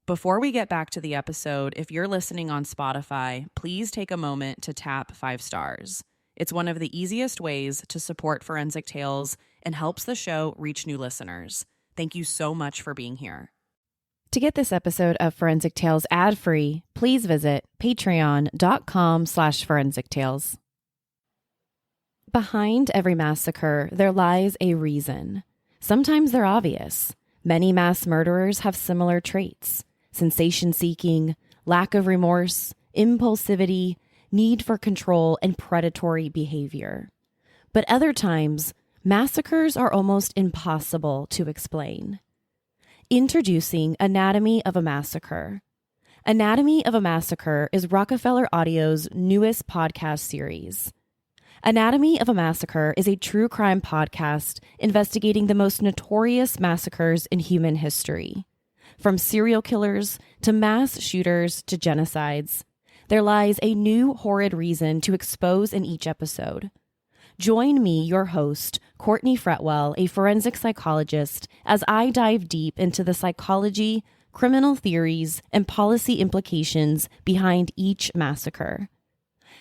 Before we get back to the episode, if you're listening on Spotify, please take a moment to tap 5 stars. It's one of the easiest ways to support Forensic Tales and helps the show reach new listeners. Thank you so much for being here. To get this episode of Forensic Tales ad-free, please visit patreon.com/Forensic Tales. Behind every massacre, there lies a reason. Sometimes they're obvious. Many mass murderers have similar traits: sensation-seeking, lack of remorse, impulsivity, need for control, and predatory behavior. But other times, massacres are almost impossible to explain. Introducing Anatomy of a Massacre. Anatomy of a Massacre is Rockefeller Audio's newest podcast series. Anatomy of a Massacre is a true crime podcast investigating the most notorious massacres in human history. From serial killers to mass shooters to genocides, there lies a new horrid reason to expose in each episode. Join me, your host, Courtney Fretwell, a forensic psychologist, as I dive deep into the psychology, criminal theories, and policy implications behind each massacre.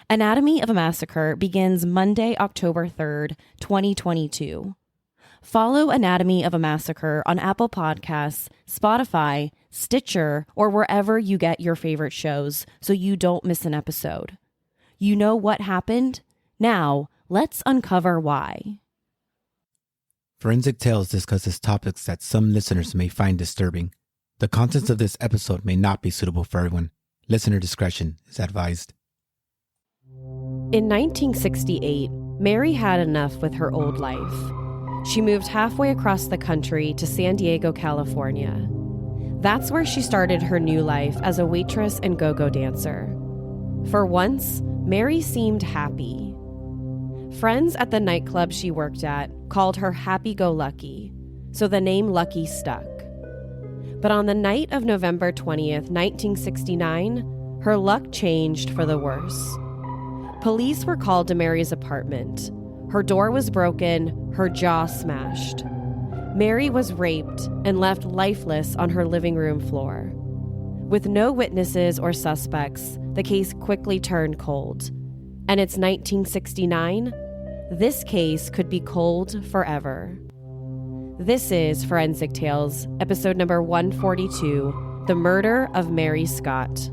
Anatomy of a Massacre begins Monday, October 3rd, 2022. Follow Anatomy of a Massacre on Apple Podcasts, Spotify, Stitcher, or wherever you get your favorite shows so you don't miss an episode. You know what happened? Now, let's uncover why. Forensic Tales discusses topics that some listeners may find disturbing. The contents of this episode may not be suitable for everyone. Listener discretion is advised. In 1968, Mary had enough with her old life. She moved halfway across the country to San Diego, California. That's where she started her new life as a waitress and go-go dancer. For once, Mary seemed happy. Friends at the nightclub she worked at called her Happy-Go-Lucky, so the name Lucky stuck. But on the night of November 20th, 1969, her luck changed for the worse. Police were called to Mary's apartment. Her door was broken, her jaw smashed. Mary was raped and left lifeless on her living room floor. With no witnesses or suspects, the case quickly turned cold. And it's 1969. This case could be cold forever. This is Forensic Tales, episode number 142, The Murder of Mary Scott.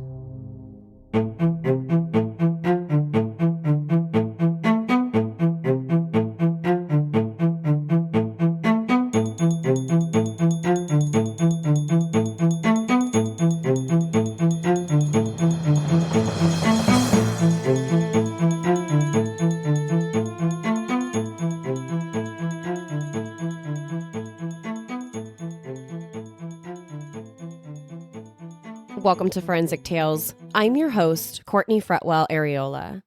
Welcome to Forensic Tales. I'm your host, Courtney Fretwell Areola.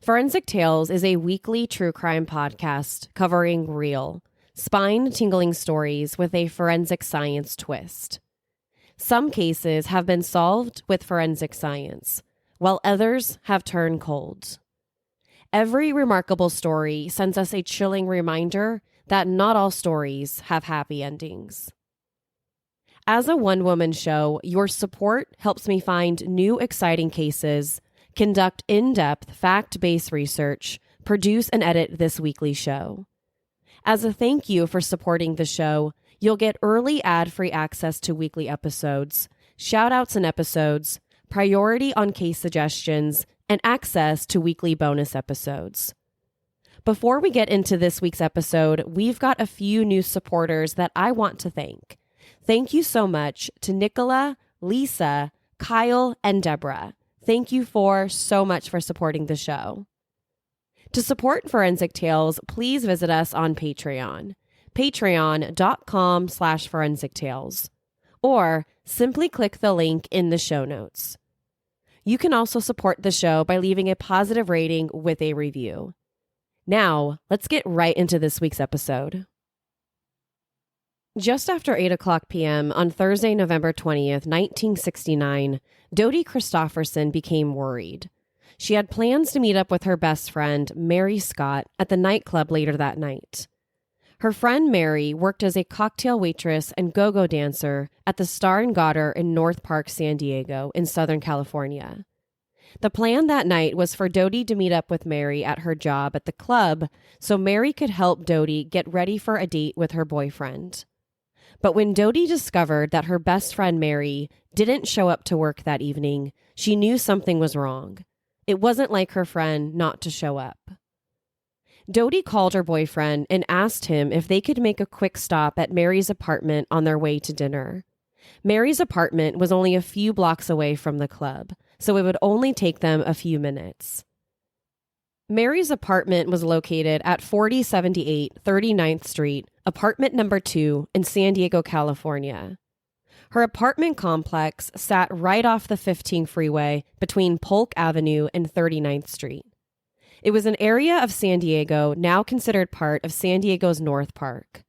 Forensic Tales is a weekly true crime podcast covering real, spine-tingling stories with a forensic science twist. Some cases have been solved with forensic science, while others have turned cold. Every remarkable story sends us a chilling reminder that not all stories have happy endings. As a one-woman show, your support helps me find new exciting cases, conduct in-depth fact-based research, produce and edit this weekly show. As a thank you for supporting the show, you'll get early ad-free access to weekly episodes, shout-outs in episodes, priority on case suggestions, and access to weekly bonus episodes. Before we get into this week's episode, we've got a few new supporters that I want to thank. Thank you so much to Nicola, Lisa, Kyle, and Deborah. Thank you so much for supporting the show. To support Forensic Tales, please visit us on Patreon, patreon.com/Forensic Tales, or simply click the link in the show notes. You can also support the show by leaving a positive rating with a review. Now, let's get right into this week's episode. Just after 8 o'clock p.m. on Thursday, November 20th, 1969, Dodie Christofferson became worried. She had plans to meet up with her best friend, Mary Scott, at the nightclub later that night. Her friend Mary worked as a cocktail waitress and go-go dancer at the Star and Garter in North Park, San Diego, in Southern California. The plan that night was for Dodie to meet up with Mary at her job at the club so Mary could help Dodie get ready for a date with her boyfriend. But when Dodie discovered that her best friend Mary didn't show up to work that evening, she knew something was wrong. It wasn't like her friend not to show up. Dodie called her boyfriend and asked him if they could make a quick stop at Mary's apartment on their way to dinner. Mary's apartment was only a few blocks away from the club, so it would only take them a few minutes. Mary's apartment was located at 4078 39th Street, apartment number 2 in San Diego, California. Her apartment complex sat right off the 15 freeway between Polk Avenue and 39th Street. It was an area of San Diego now considered part of San Diego's North Park.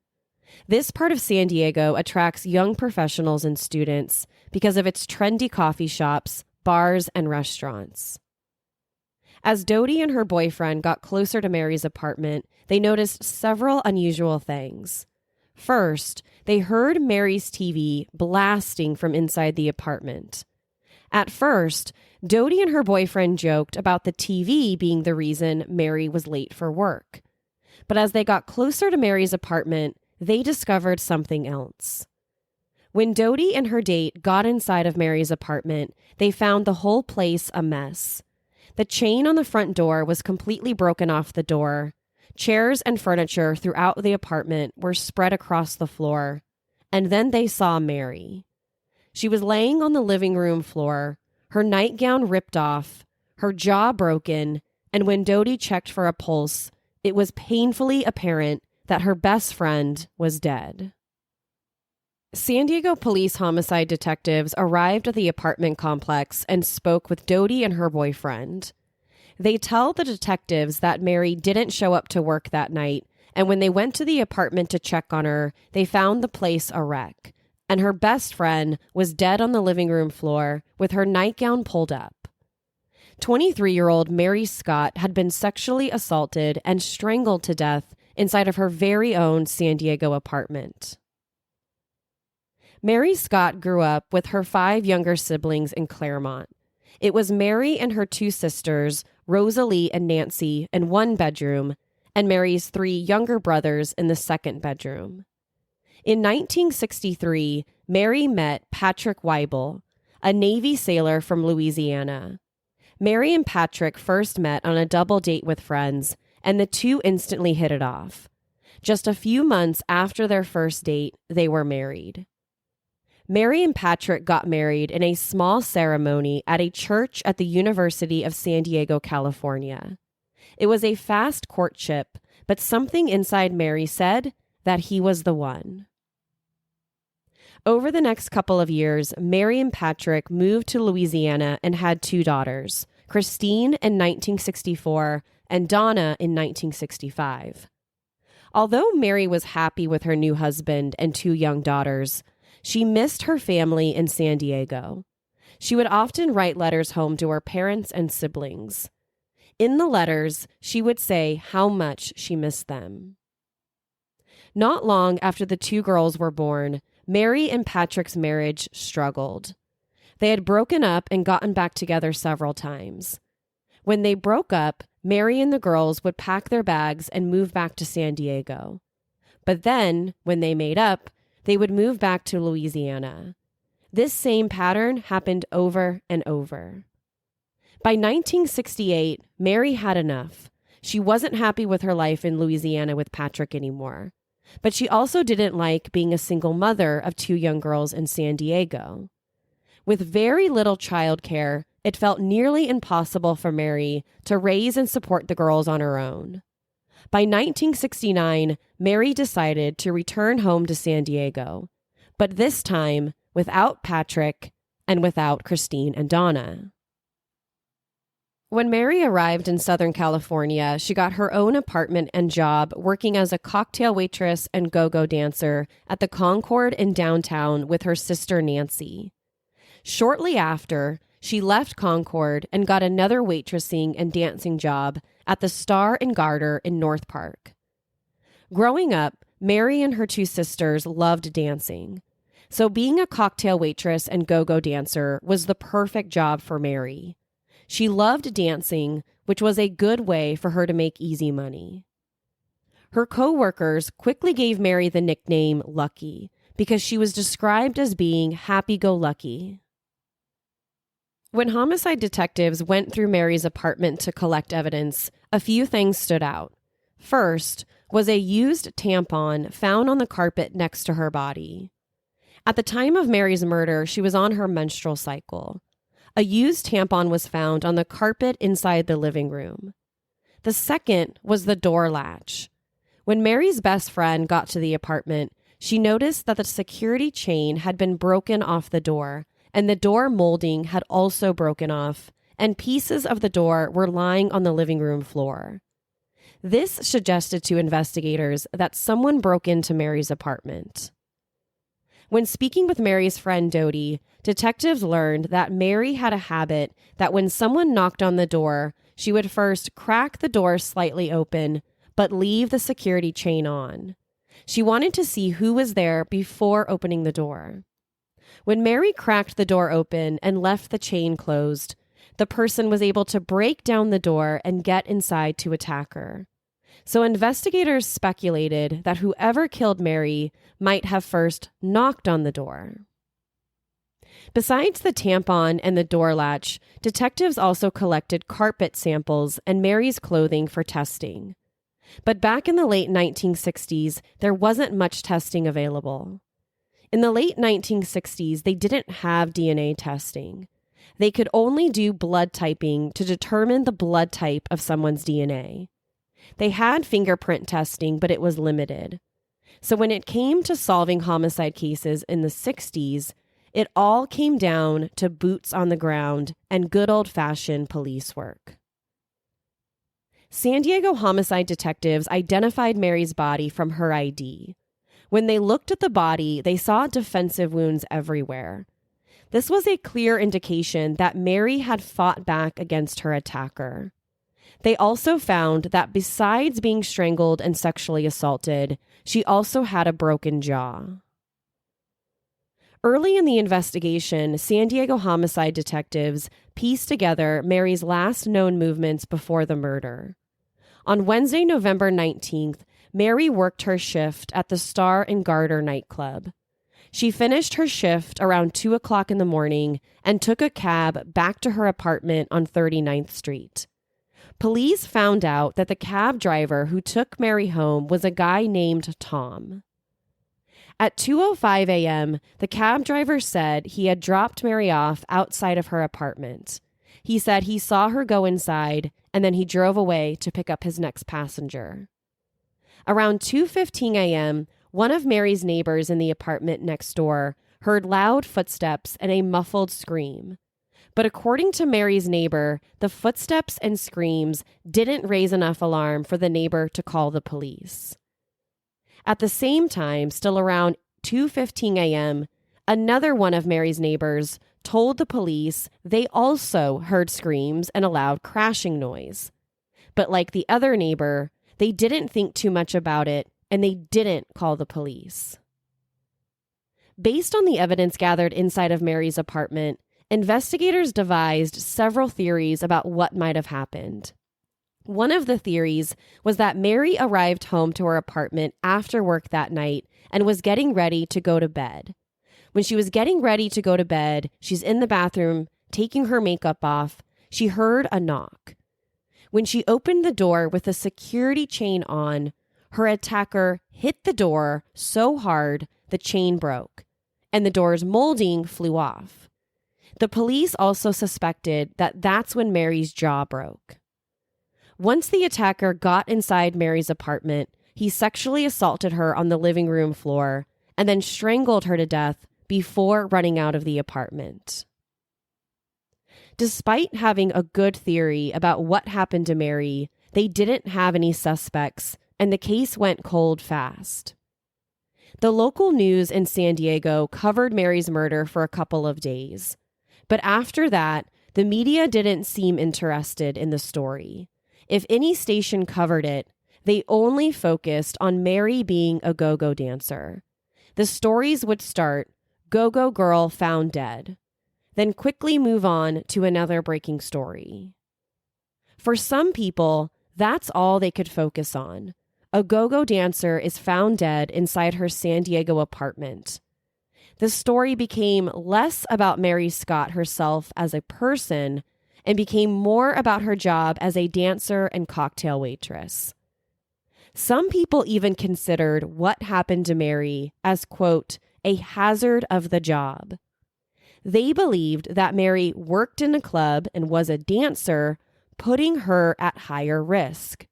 This part of San Diego attracts young professionals and students because of its trendy coffee shops, bars, and restaurants. As Dodie and her boyfriend got closer to Mary's apartment, they noticed several unusual things. First, they heard Mary's TV blasting from inside the apartment. At first, Dodie and her boyfriend joked about the TV being the reason Mary was late for work. But as they got closer to Mary's apartment, they discovered something else. When Dodie and her date got inside of Mary's apartment, they found the whole place a mess. The chain on the front door was completely broken off the door. Chairs and furniture throughout the apartment were spread across the floor. And then they saw Mary. She was laying on the living room floor, her nightgown ripped off, her jaw broken, and when Dodie checked for a pulse, it was painfully apparent that her best friend was dead. San Diego police homicide detectives arrived at the apartment complex and spoke with Dodie and her boyfriend. They tell the detectives that Mary didn't show up to work that night, and when they went to the apartment to check on her, they found the place a wreck, and her best friend was dead on the living room floor with her nightgown pulled up. 23-year-old Mary Scott had been sexually assaulted and strangled to death inside of her very own San Diego apartment. Mary Scott grew up with her 5 younger siblings in Claremont. It was Mary and her 2 sisters, Rosalie and Nancy, in one bedroom, and Mary's 3 younger brothers in the second bedroom. In 1963, Mary met Patrick Weibel, a Navy sailor from Louisiana. Mary and Patrick first met on a double date with friends, and the two instantly hit it off. Just a few months after their first date, they were married. Mary and Patrick got married in a small ceremony at a church at the University of San Diego, California. It was a fast courtship, but something inside Mary said that he was the one. Over the next couple of years, Mary and Patrick moved to Louisiana and had 2 daughters, Christine in 1964 and Donna in 1965. Although Mary was happy with her new husband and 2 young daughters, she missed her family in San Diego. She would often write letters home to her parents and siblings. In the letters, she would say how much she missed them. Not long after the 2 girls were born, Mary and Patrick's marriage struggled. They had broken up and gotten back together several times. When they broke up, Mary and the girls would pack their bags and move back to San Diego. But then, when they made up, they would move back to Louisiana. This same pattern happened over and over. By 1968, Mary had enough. She wasn't happy with her life in Louisiana with Patrick anymore. But she also didn't like being a single mother of 2 young girls in San Diego. With very little childcare, it felt nearly impossible for Mary to raise and support the girls on her own. By 1969, Mary decided to return home to San Diego, but this time without Patrick and without Christine and Donna. When Mary arrived in Southern California, she got her own apartment and job working as a cocktail waitress and go-go dancer at the Concord in downtown with her sister Nancy. Shortly after, she left Concord and got another waitressing and dancing job at the Star and Garter in North Park. Growing up, Mary and her two sisters loved dancing. So being a cocktail waitress and go-go dancer was the perfect job for Mary. She loved dancing, which was a good way for her to make easy money. Her co-workers quickly gave Mary the nickname Lucky because she was described as being happy-go-lucky. When homicide detectives went through Mary's apartment to collect evidence, a few things stood out. First was a used tampon found on the carpet next to her body. At the time of Mary's murder, she was on her menstrual cycle. A used tampon was found on the carpet inside the living room. The second was the door latch. When Mary's best friend got to the apartment, she noticed that the security chain had been broken off the door, and the door molding had also broken off, and pieces of the door were lying on the living room floor. This suggested to investigators that someone broke into Mary's apartment. When speaking with Mary's friend Dodie, detectives learned that Mary had a habit that when someone knocked on the door, she would first crack the door slightly open, but leave the security chain on. She wanted to see who was there before opening the door. When Mary cracked the door open and left the chain closed, the person was able to break down the door and get inside to attack her. So investigators speculated that whoever killed Mary might have first knocked on the door. Besides the tampon and the door latch, detectives also collected carpet samples and Mary's clothing for testing. But back in the late 1960s, there wasn't much testing available. In the late 1960s, they didn't have DNA testing. They could only do blood typing to determine the blood type of someone's DNA. They had fingerprint testing, but it was limited. So when it came to solving homicide cases in the 60s, it all came down to boots on the ground and good old-fashioned police work. San Diego homicide detectives identified Mary's body from her ID. When they looked at the body, they saw defensive wounds everywhere. This was a clear indication that Mary had fought back against her attacker. They also found that besides being strangled and sexually assaulted, she also had a broken jaw. Early in the investigation, San Diego homicide detectives pieced together Mary's last known movements before the murder. On Wednesday, November 19th, Mary worked her shift at the Star and Garter nightclub. She finished her shift around 2 o'clock in the morning and took a cab back to her apartment on 39th Street. Police found out that the cab driver who took Mary home was a guy named Tom. At 2:05 a.m., the cab driver said he had dropped Mary off outside of her apartment. He said he saw her go inside, and then he drove away to pick up his next passenger. Around 2:15 a.m., one of Mary's neighbors in the apartment next door heard loud footsteps and a muffled scream. But according to Mary's neighbor, the footsteps and screams didn't raise enough alarm for the neighbor to call the police. At the same time, still around 2:15 a.m., another one of Mary's neighbors told the police they also heard screams and a loud crashing noise. But like the other neighbor, they didn't think too much about it, and they didn't call the police. Based on the evidence gathered inside of Mary's apartment, investigators devised several theories about what might have happened. One of the theories was that Mary arrived home to her apartment after work that night and was getting ready to go to bed. When she was getting ready to go to bed, she's in the bathroom, taking her makeup off. She heard a knock. When she opened the door with the security chain on, her attacker hit the door so hard the chain broke, and the door's molding flew off. The police also suspected that that's when Mary's jaw broke. Once the attacker got inside Mary's apartment, he sexually assaulted her on the living room floor and then strangled her to death before running out of the apartment. Despite having a good theory about what happened to Mary, they didn't have any suspects, and the case went cold fast. The local news in San Diego covered Mary's murder for a couple of days. But after that, the media didn't seem interested in the story. If any station covered it, They only focused on Mary being a go-go dancer. The stories would start, "Go-go girl found dead," then quickly move on to another breaking story. For some people, that's all they could focus on. A go-go dancer is found dead inside her San Diego apartment. The story became less about Mary Scott herself as a person and became more about her job as a dancer and cocktail waitress. Some people even considered what happened to Mary as, quote, a hazard of the job. They believed that Mary worked in a club and was a dancer, putting her at higher risk.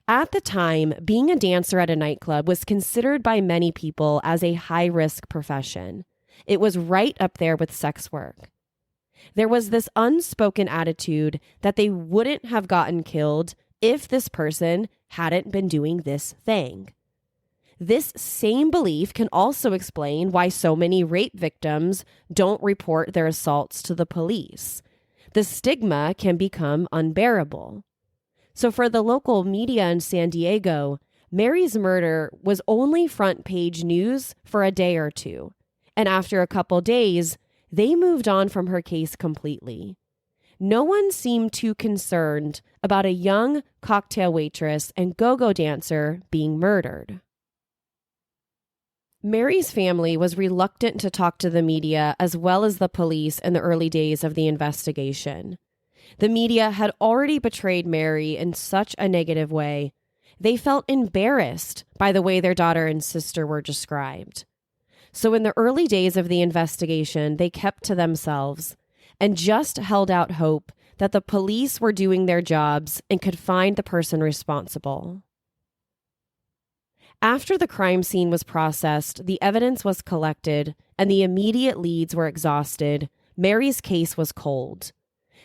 At the time, being a dancer at a nightclub was considered by many people as a high-risk profession. It was right up there with sex work. There was this unspoken attitude that they wouldn't have gotten killed if this person hadn't been doing this thing. This same belief can also explain why so many rape victims don't report their assaults to the police. The stigma can become unbearable. So for the local media in San Diego, Mary's murder was only front page news for a day or two. And after a couple days, they moved on from her case completely. No one seemed too concerned about a young cocktail waitress and go-go dancer being murdered. Mary's family was reluctant to talk to the media as well as the police in the early days of the investigation. The media had already betrayed Mary in such a negative way. They felt embarrassed by the way their daughter and sister were described. So in the early days of the investigation, they kept to themselves and just held out hope that the police were doing their jobs and could find the person responsible. After the crime scene was processed, the evidence was collected, and the immediate leads were exhausted, Mary's case was cold.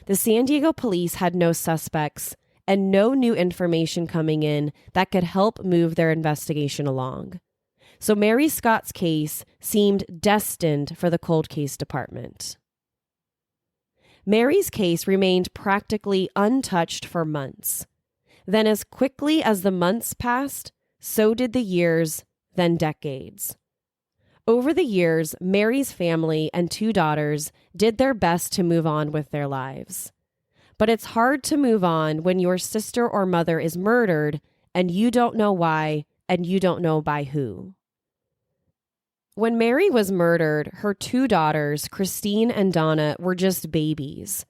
The San Diego police had no suspects and no new information coming in that could help move their investigation along. So Mary Scott's case seemed destined for the cold case department. Mary's case remained practically untouched for months. Then as quickly as the months passed, so did the years, then decades. Over the years, Mary's family and 2 daughters did their best to move on with their lives. But it's hard to move on when your sister or mother is murdered and you don't know why and you don't know by who. When Mary was murdered, her 2 daughters, Christine and Donna, were just babies.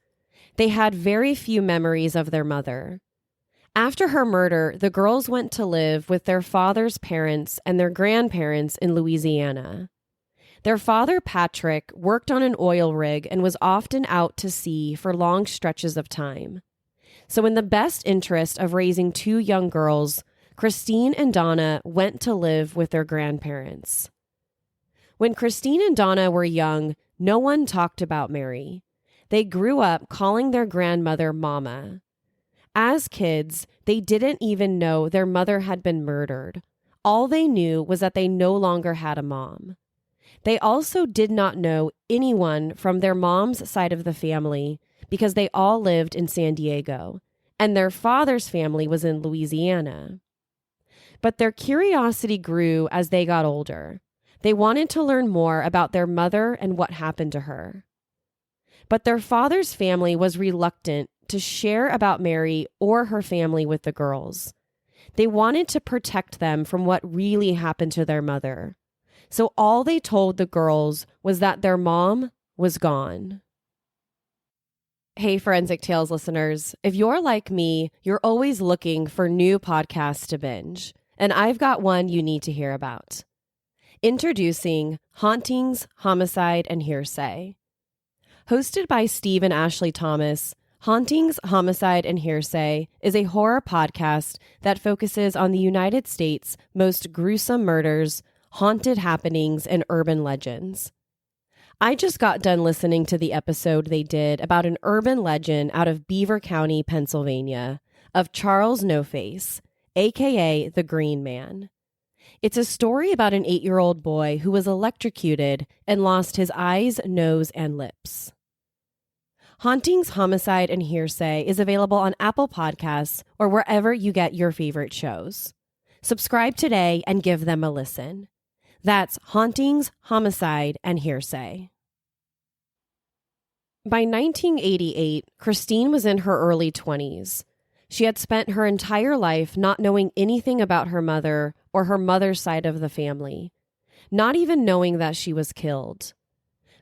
They had very few memories of their mother. After her murder, the girls went to live with their father's parents and their grandparents in Louisiana. Their father, Patrick, worked on an oil rig and was often out to sea for long stretches of time. So in the best interest of raising 2 young girls, Christine and Donna went to live with their grandparents. When Christine and Donna were young, no one talked about Mary. They grew up calling their grandmother Mama. As kids, they didn't even know their mother had been murdered. All they knew was that they no longer had a mom. They also did not know anyone from their mom's side of the family because they all lived in San Diego, and their father's family was in Louisiana. But their curiosity grew as they got older. They wanted to learn more about their mother and what happened to her. But their father's family was reluctant to share about Mary or her family with the girls. They wanted to protect them from what really happened to their mother. So all they told the girls was that their mom was gone. Hey, Forensic Tales listeners, if you're like me, you're always looking for new podcasts to binge, and I've got one you need to hear about. Introducing Hauntings, Homicide, and Hearsay. Hosted by Steve and Ashley Thomas, Hauntings, Homicide, and Hearsay is a horror podcast that focuses on the United States' most gruesome murders, haunted happenings, and urban legends. I just got done listening to the episode they did about an urban legend out of Beaver County, Pennsylvania, of Charles No Face, aka the Green Man. It's a story about an 8-year-old boy who was electrocuted and lost his eyes, nose, and lips. Hauntings, Homicide, and Hearsay is available on Apple Podcasts or wherever you get your favorite shows. Subscribe today and give them a listen. That's Hauntings, Homicide, and Hearsay. By 1988, Christine was in her early 20s. She had spent her entire life not knowing anything about her mother or her mother's side of the family, not even knowing that she was killed.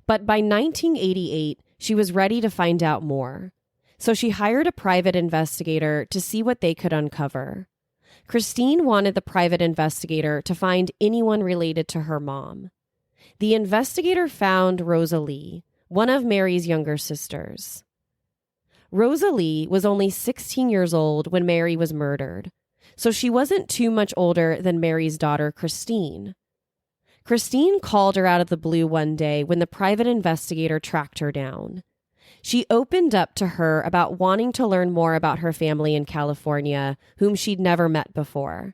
But by 1988, she was ready to find out more. So she hired a private investigator to see what they could uncover. Christine wanted the private investigator to find anyone related to her mom. The investigator found Rosalie, one of Mary's younger sisters. Rosalie was only 16 years old when Mary was murdered, so she wasn't too much older than Mary's daughter, Christine. Christine called her out of the blue one day when the private investigator tracked her down. She opened up to her about wanting to learn more about her family in California, whom she'd never met before.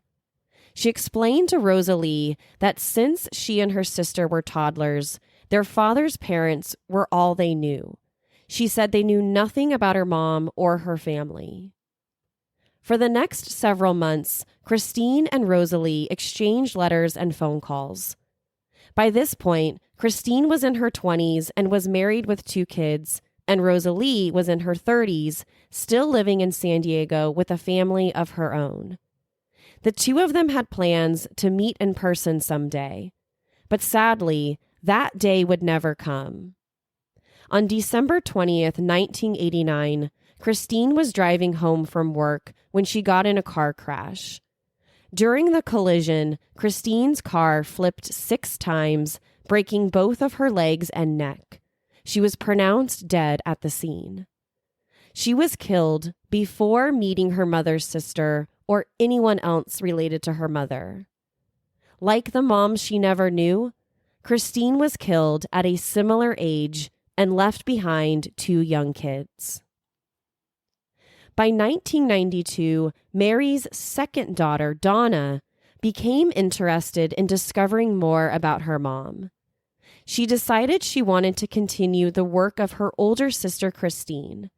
She explained to Rosalie that since she and her sister were toddlers, their father's parents were all they knew. She said they knew nothing about her mom or her family. For the next several months, Christine and Rosalie exchanged letters and phone calls. By this point, Christine was in her 20s and was married with 2 kids, and Rosalie was in her 30s, still living in San Diego with a family of her own. The 2 of them had plans to meet in person someday, but sadly, that day would never come. On December 20th, 1989, Christine was driving home from work when she got in a car crash. During the collision, Christine's car flipped 6 times, breaking both of her legs and neck. She was pronounced dead at the scene. She was killed before meeting her mother's sister or anyone else related to her mother. Like the mom she never knew, Christine was killed at a similar age and left behind 2 young kids. By 1992, Mary's second daughter, Donna, became interested in discovering more about her mom. She decided she wanted to continue the work of her older sister, Christine.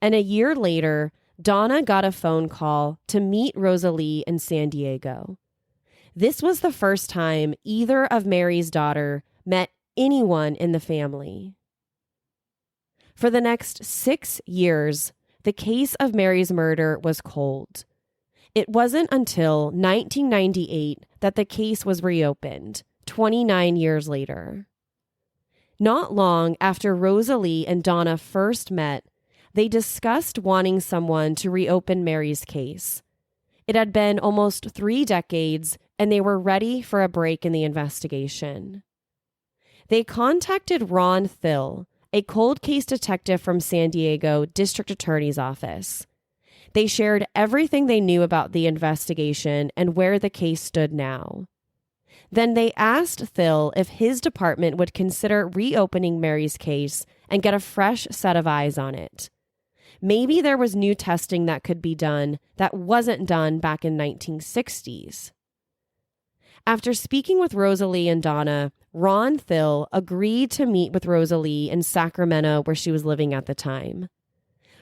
And a year later, Donna got a phone call to meet Rosalie in San Diego. This was the first time either of Mary's daughter met anyone in the family. For the next 6 years, the case of Mary's murder was cold. It wasn't until 1998 that the case was reopened, 29 years later. Not long after Rosalie and Donna first met, they discussed wanting someone to reopen Mary's case. It had been almost 3 decades, and they were ready for a break in the investigation. They contacted Ron Thill, a cold case detective from San Diego District Attorney's Office. They shared everything they knew about the investigation and where the case stood now. Then they asked Thill if his department would consider reopening Mary's case and get a fresh set of eyes on it. Maybe there was new testing that could be done that wasn't done back in 1960s. After speaking with Rosalie and Donna, Ron Thill agreed to meet with Rosalie in Sacramento, where she was living at the time.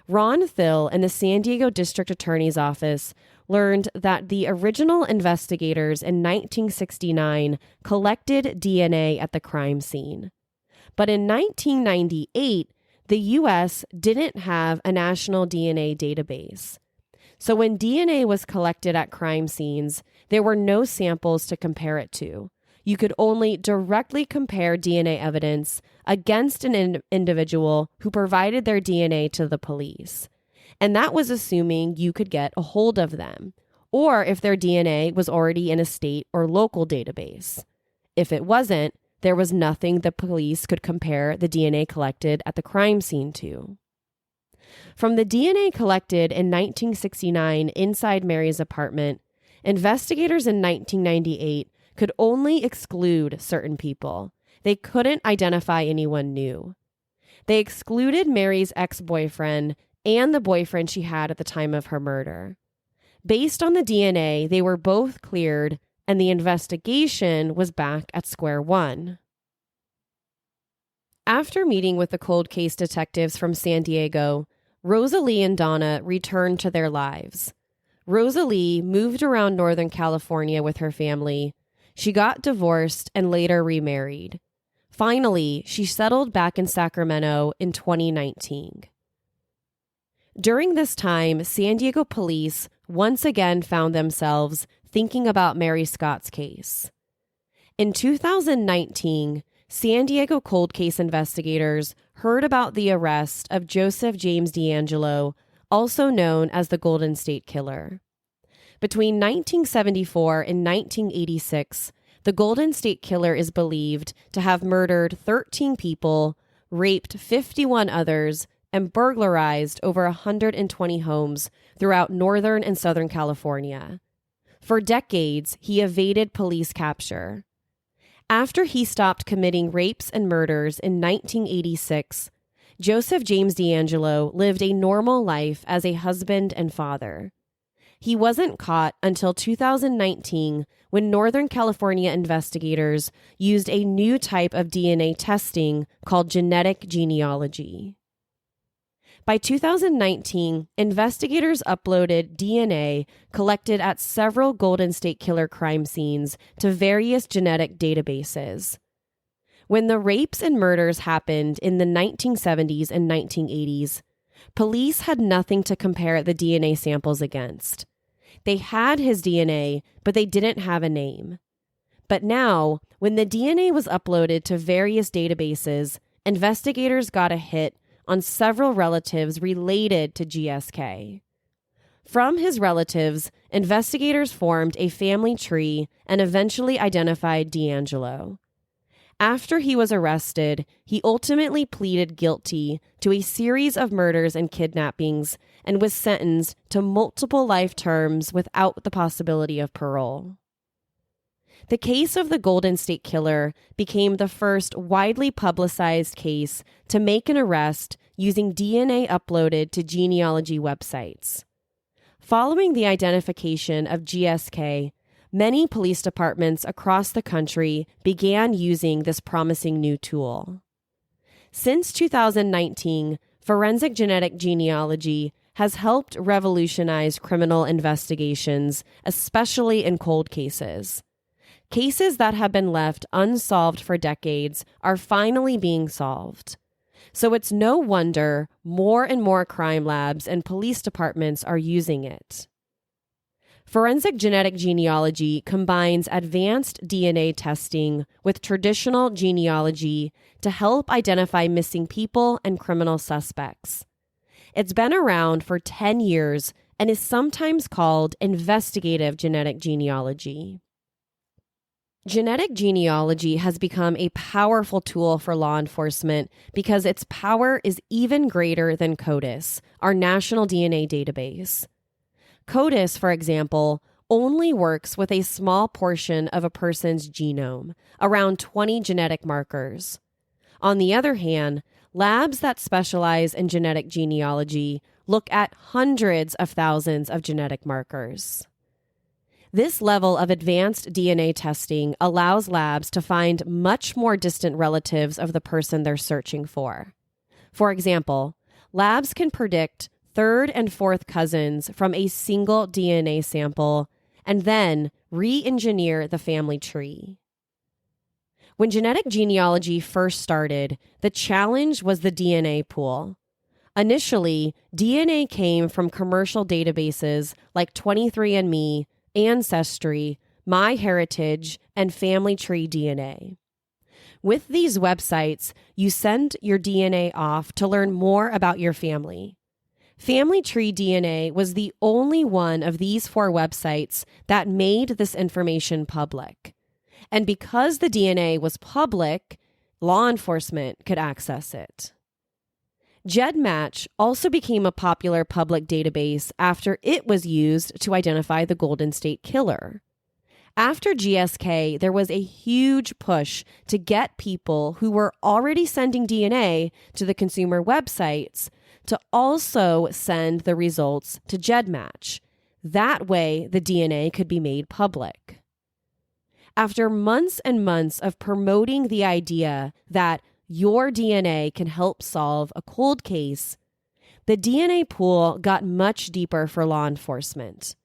Ron Thill and the San Diego District Attorney's Office learned that the original investigators in 1969 collected DNA at the crime scene. But in 1998, the U.S. didn't have a national DNA database. So when DNA was collected at crime scenes, there were no samples to compare it to. You could only directly compare DNA evidence against an individual who provided their DNA to the police. And that was assuming you could get a hold of them, or if their DNA was already in a state or local database. If it wasn't, there was nothing the police could compare the DNA collected at the crime scene to. From the DNA collected in 1969 inside Mary's apartment, investigators in 1998 could only exclude certain people. They couldn't identify anyone new. They excluded Mary's ex-boyfriend and the boyfriend she had at the time of her murder. Based on the DNA, they were both cleared, and the investigation was back at square one. After meeting with the cold case detectives from San Diego, Rosalie and Donna returned to their lives. Rosalie moved around Northern California with her family. She got divorced and later remarried. Finally, she settled back in Sacramento in 2019. During this time, San Diego police once again found themselves thinking about Mary Scott's case. In 2019, San Diego cold case investigators heard about the arrest of Joseph James DeAngelo, also known as the Golden State Killer. Between 1974 and 1986, the Golden State Killer is believed to have murdered 13 people, raped 51 others, and burglarized over 120 homes throughout Northern and Southern California. For decades, he evaded police capture. After he stopped committing rapes and murders in 1986, Joseph James DeAngelo lived a normal life as a husband and father. He wasn't caught until 2019 when Northern California investigators used a new type of DNA testing called genetic genealogy. By 2019, investigators uploaded DNA collected at several Golden State Killer crime scenes to various genetic databases. When the rapes and murders happened in the 1970s and 1980s, police had nothing to compare the DNA samples against. They had his DNA, but they didn't have a name. But now, when the DNA was uploaded to various databases, investigators got a hit on several relatives related to GSK. From his relatives, investigators formed a family tree and eventually identified DeAngelo. After he was arrested, he ultimately pleaded guilty to a series of murders and kidnappings and was sentenced to multiple life terms without the possibility of parole. The case of the Golden State Killer became the first widely publicized case to make an arrest using DNA uploaded to genealogy websites. Following the identification of GSK, many police departments across the country began using this promising new tool. Since 2019, forensic genetic genealogy has helped revolutionize criminal investigations, especially in cold cases. Cases that have been left unsolved for decades are finally being solved. So it's no wonder more and more crime labs and police departments are using it. Forensic genetic genealogy combines advanced DNA testing with traditional genealogy to help identify missing people and criminal suspects. It's been around for 10 years and is sometimes called investigative genetic genealogy. Genetic genealogy has become a powerful tool for law enforcement because its power is even greater than CODIS, our national DNA database. CODIS, for example, only works with a small portion of a person's genome, around 20 genetic markers. On the other hand, labs that specialize in genetic genealogy look at hundreds of thousands of genetic markers. This level of advanced DNA testing allows labs to find much more distant relatives of the person they're searching for. For example, labs can predict third and fourth cousins from a single DNA sample and then re-engineer the family tree. When genetic genealogy first started, the challenge was the DNA pool. Initially, DNA came from commercial databases like 23andMe, Ancestry, MyHeritage, and Family Tree DNA. With these websites, you send your DNA off to learn more about your family. Family Tree DNA was the only one of these 4 websites that made this information public. And because the DNA was public, law enforcement could access it. GEDmatch also became a popular public database after it was used to identify the Golden State Killer. After GSK, there was a huge push to get people who were already sending DNA to the consumer websites to also send the results to GEDmatch. That way, the DNA could be made public. After months and months of promoting the idea that your DNA can help solve a cold case, the DNA pool got much deeper for law enforcement.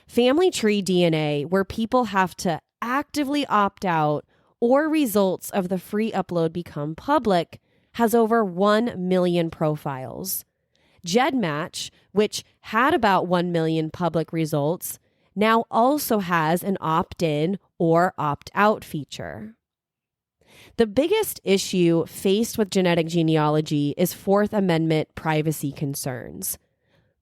Family tree DNA, where people have to actively opt out or results of the free upload become public, has over 1 million profiles. GEDmatch, which had about 1 million public results, now also has an opt-in or opt-out feature. The biggest issue faced with genetic genealogy is Fourth Amendment privacy concerns.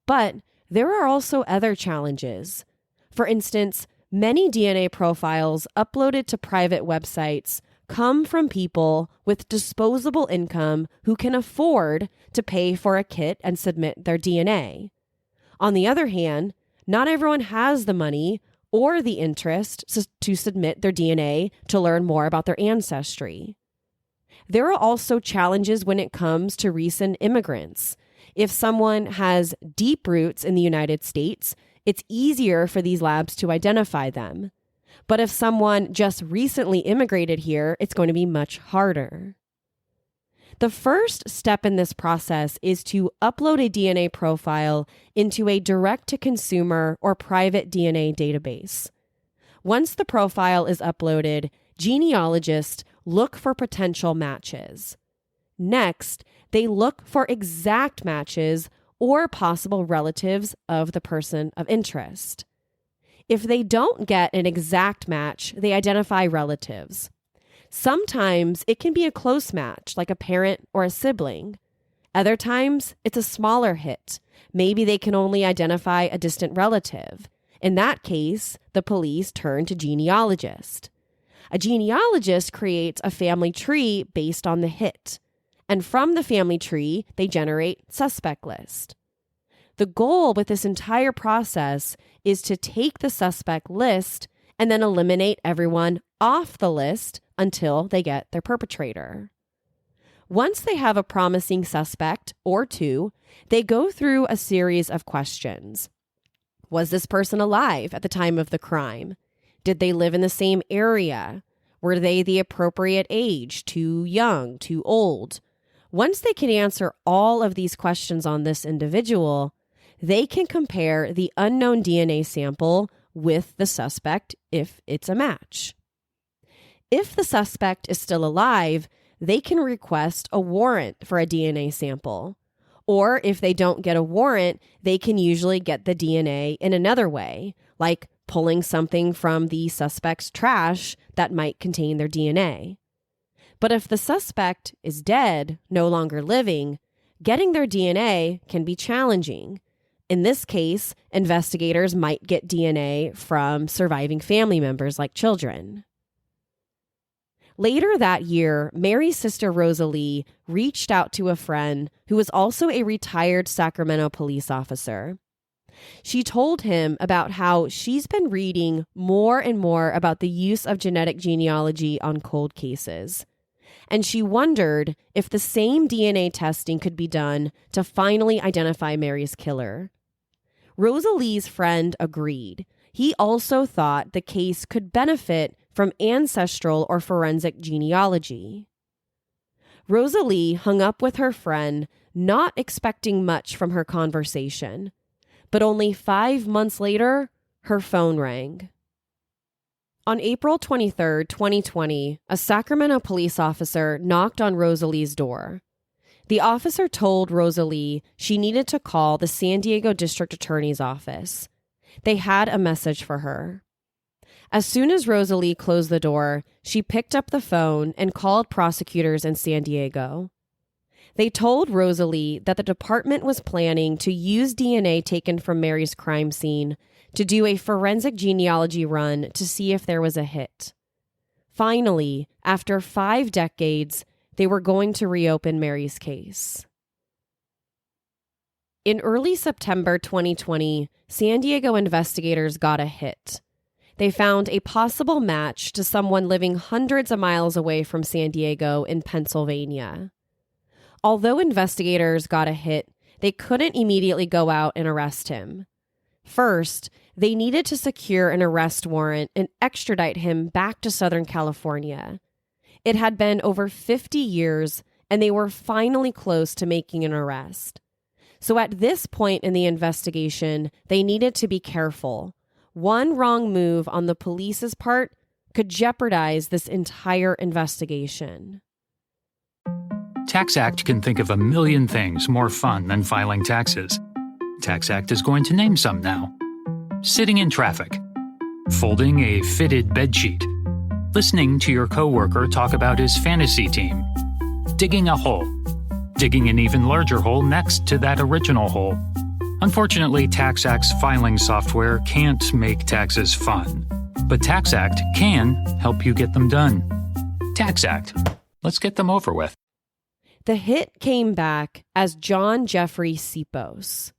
But there are also other challenges. For instance, many DNA profiles uploaded to private websites come from people with disposable income who can afford to pay for a kit and submit their DNA. On the other hand, not everyone has the money or the interest to submit their DNA to learn more about their ancestry. There are also challenges when it comes to recent immigrants. If someone has deep roots in the United States, it's easier for these labs to identify them. But if someone just recently immigrated here, it's going to be much harder. The first step in this process is to upload a DNA profile into a direct-to-consumer or private DNA database. Once the profile is uploaded, genealogists look for potential matches. Next, they look for exact matches or possible relatives of the person of interest. If they don't get an exact match, they identify relatives. Sometimes it can be a close match, like a parent or a sibling. Other times, it's a smaller hit. Maybe they can only identify a distant relative. In that case, the police turn to genealogist. A genealogist creates a family tree based on the hit. And from the family tree, they generate suspect list. The goal with this entire process is to take the suspect list and then eliminate everyone off the list until they get their perpetrator. Once they have a promising suspect or two, they go through a series of questions. Was this person alive at the time of the crime? Did they live in the same area? Were they the appropriate age? Too young? Too old? Once they can answer all of these questions on this individual, they can compare the unknown DNA sample with the suspect if it's a match. If the suspect is still alive, they can request a warrant for a DNA sample. Or if they don't get a warrant, they can usually get the DNA in another way, like pulling something from the suspect's trash that might contain their DNA. But if the suspect is dead, no longer living, getting their DNA can be challenging. In this case, investigators might get DNA from surviving family members like children. Later that year, Mary's sister Rosalie reached out to a friend who was also a retired Sacramento police officer. She told him about how she's been reading more and more about the use of genetic genealogy on cold cases. And she wondered if the same DNA testing could be done to finally identify Mary's killer. Rosalie's friend agreed. He also thought the case could benefit from ancestral or forensic genealogy. Rosalie hung up with her friend, not expecting much from her conversation. But only 5 months later, her phone rang. On April 23, 2020, a Sacramento police officer knocked on Rosalie's door. The officer told Rosalie she needed to call the San Diego District Attorney's office. They had a message for her. As soon as Rosalie closed the door, she picked up the phone and called prosecutors in San Diego. They told Rosalie that the department was planning to use DNA taken from Mary's crime scene to do a forensic genealogy run to see if there was a hit. Finally, after 5 decades, they were going to reopen Mary's case. In early September 2020, San Diego investigators got a hit. They found a possible match to someone living hundreds of miles away from San Diego in Pennsylvania. Although investigators got a hit, they couldn't immediately go out and arrest him. First, they needed to secure an arrest warrant and extradite him back to Southern California. It had been over 50 years, and they were finally close to making an arrest. So at this point in the investigation, they needed to be careful. One wrong move on the police's part could jeopardize this entire investigation. TaxAct can think of a million things more fun than filing taxes. TaxAct is going to name some now. Sitting in traffic. Folding a fitted bedsheet. Listening to your coworker talk about his fantasy team. Digging a hole. Digging an even larger hole next to that original hole. Unfortunately, TaxAct's filing software can't make taxes fun. But TaxAct can help you get them done. TaxAct. Let's get them over with. The hit came back as John Jeffrey Sipos.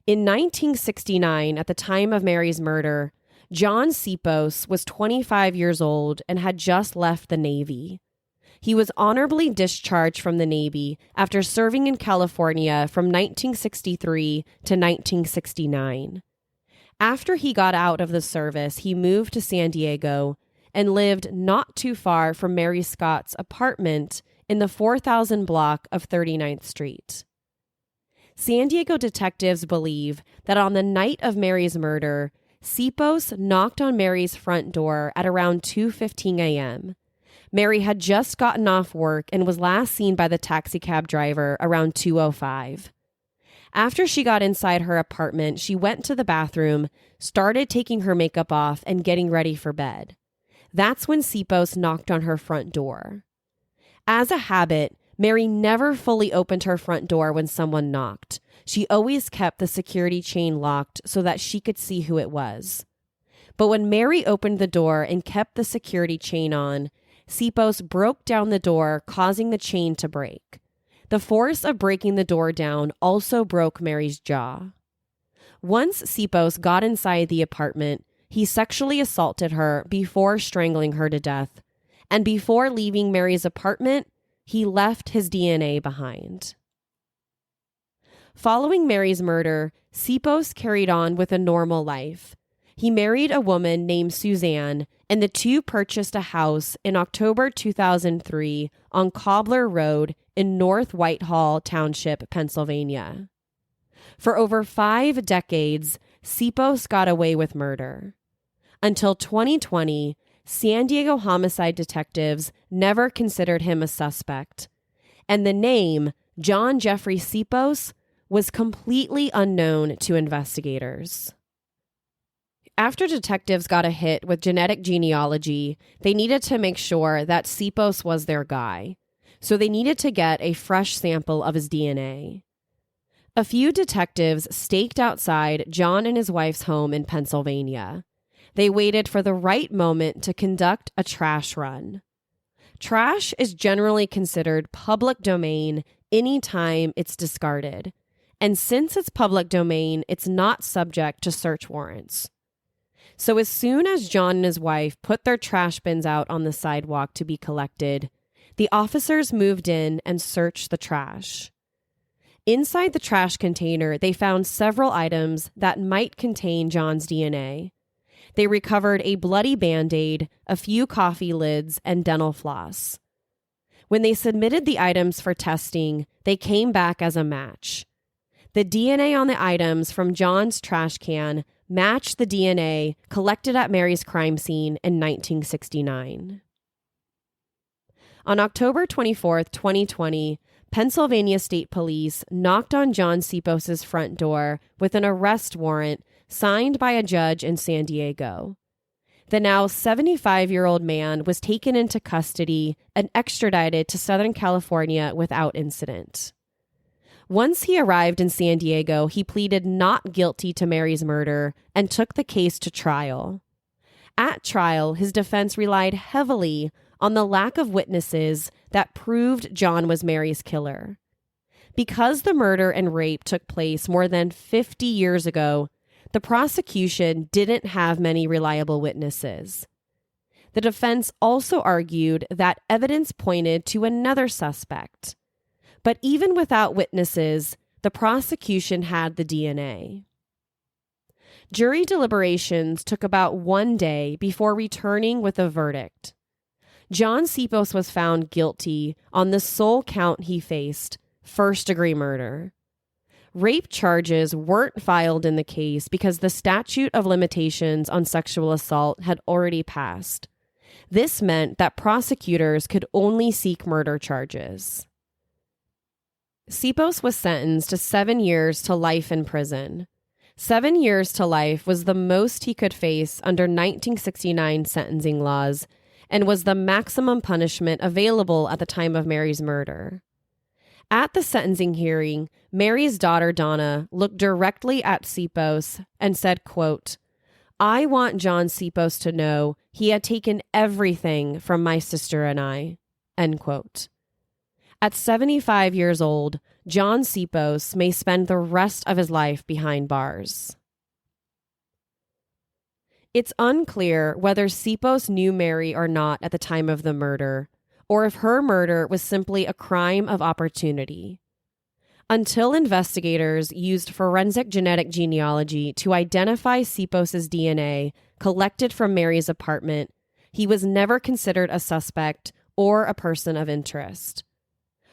In 1969, at the time of Mary's murder, John Sipos was 25 years old and had just left the Navy. He was honorably discharged from the Navy after serving in California from 1963 to 1969. After he got out of the service, he moved to San Diego and lived not too far from Mary Scott's apartment in the 4000 block of 39th Street. San Diego detectives believe that on the night of Mary's murder, Sipos knocked on Mary's front door at around 2:15 a.m. Mary had just gotten off work and was last seen by the taxicab driver around 2:05. After she got inside her apartment, she went to the bathroom, started taking her makeup off, and getting ready for bed. That's when Sipos knocked on her front door. As a habit, Mary never fully opened her front door when someone knocked. She always kept the security chain locked so that she could see who it was. But when Mary opened the door and kept the security chain on, Sipos broke down the door, causing the chain to break. The force of breaking the door down also broke Mary's jaw. Once Sipos got inside the apartment, he sexually assaulted her before strangling her to death. And before leaving Mary's apartment, he left his DNA behind. Following Mary's murder, Sipos carried on with a normal life. He married a woman named Suzanne, and the two purchased a house in October 2003 on Cobbler Road in North Whitehall Township, Pennsylvania. For over 5 decades, Sipos got away with murder. Until 2020, San Diego homicide detectives never considered him a suspect, and the name John Jeffrey Sipos was completely unknown to investigators. After detectives got a hit with genetic genealogy, they needed to make sure that Sipos was their guy, so they needed to get a fresh sample of his DNA. A few detectives staked outside John and his wife's home in Pennsylvania. They waited for the right moment to conduct a trash run. Trash is generally considered public domain anytime it's discarded, and since it's public domain, it's not subject to search warrants. So as soon as John and his wife put their trash bins out on the sidewalk to be collected, the officers moved in and searched the trash. Inside the trash container, they found several items that might contain John's DNA. They recovered a bloody Band-Aid, a few coffee lids, and dental floss. When they submitted the items for testing, they came back as a match. The DNA on the items from John's trash can matched the DNA collected at Mary's crime scene in 1969. On October 24, 2020, Pennsylvania State Police knocked on John Sipos' front door with an arrest warrant signed by a judge in San Diego. The now 75-year-old man was taken into custody and extradited to Southern California without incident. Once he arrived in San Diego, he pleaded not guilty to Mary's murder and took the case to trial. At trial, his defense relied heavily on the lack of witnesses that proved John was Mary's killer. Because the murder and rape took place more than 50 years ago, the prosecution didn't have many reliable witnesses. The defense also argued that evidence pointed to another suspect. But even without witnesses, the prosecution had the DNA. Jury deliberations took about 1 day before returning with a verdict. John Sipos was found guilty on the sole count he faced, first-degree murder. Rape charges weren't filed in the case because the statute of limitations on sexual assault had already passed. This meant that prosecutors could only seek murder charges. Sipos was sentenced to 7 years to life in prison. 7 years to life was the most he could face under 1969 sentencing laws and was the maximum punishment available at the time of Mary's murder. At the sentencing hearing, Mary's daughter Donna looked directly at Sipos and said, quote, "I want John Sipos to know he had taken everything from my sister and I," end quote. At 75 years old, John Sipos may spend the rest of his life behind bars. It's unclear whether Sipos knew Mary or not at the time of the murder, or if her murder was simply a crime of opportunity. Until investigators used forensic genetic genealogy to identify Sipos's DNA collected from Mary's apartment, he was never considered a suspect or a person of interest.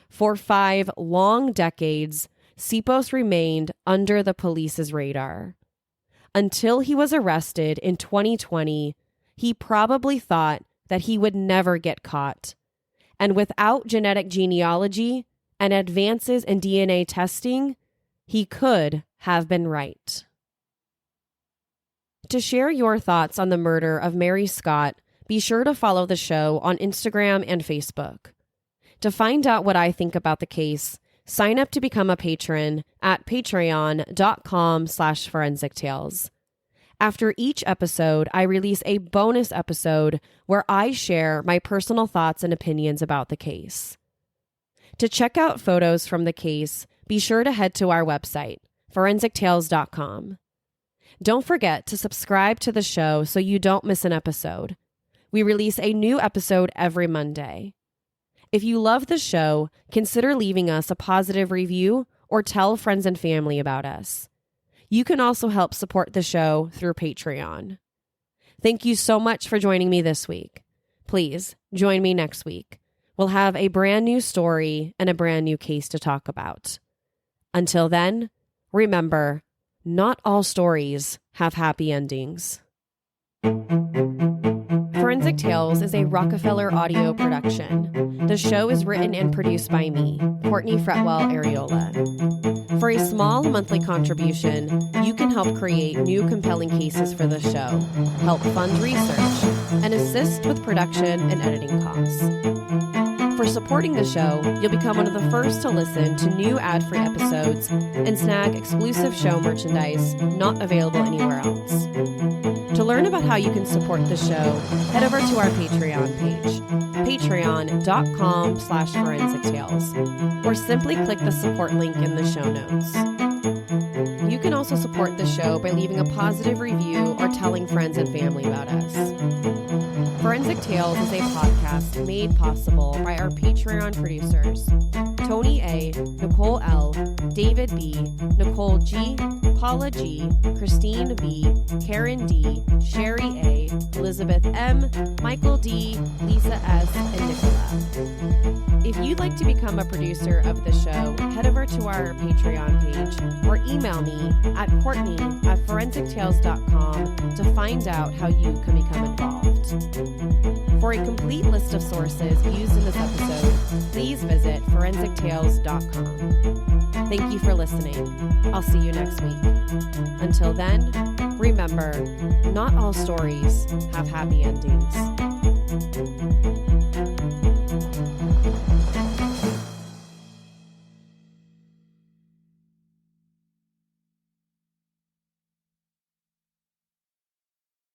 For 5 long decades, Sipos remained under the police's radar. Until he was arrested in 2020, he probably thought that he would never get caught. And without genetic genealogy and advances in DNA testing, he could have been right. To share your thoughts on the murder of Mary Scott, be sure to follow the show on Instagram and Facebook. To find out what I think about the case, sign up to become a patron at patreon.com/forensictales. After each episode, I release a bonus episode where I share my personal thoughts and opinions about the case. To check out photos from the case, be sure to head to our website, forensictales.com. Don't forget to subscribe to the show so you don't miss an episode. We release a new episode every Monday. If you love the show, consider leaving us a positive review or tell friends and family about us. You can also help support the show through Patreon. Thank you so much for joining me this week. Please join me next week. We'll have a brand new story and a brand new case to talk about. Until then, remember, not all stories have happy endings. Forensic Tales is a Rockefeller audio production. The show is written and produced by me, Courtney Fretwell Areola. For a small monthly contribution, you can help create new compelling cases for the show, help fund research, and assist with production and editing costs. For supporting the show, you'll become one of the first to listen to new ad-free episodes and snag exclusive show merchandise not available anywhere else. To learn about how you can support the show, head over to our Patreon page, patreon.com/forensictales, or simply click the support link in the show notes. You can also support the show by leaving a positive review or telling friends and family about us. Forensic Tales is a podcast made possible by our Patreon producers, Tony A., Nicole L., David B., Nicole G., Paula G., Christine B., Karen D., Sherry A., Elizabeth M., Michael D., Lisa S., and Nicola. If you'd like to become a producer of the show, head over to our Patreon page or email me at courtney@forensictales.com to find out how you can become involved. For a complete list of sources used in this episode, please visit forensictales.com. Thank you for listening. I'll see you next week. Until then, remember, not all stories have happy endings.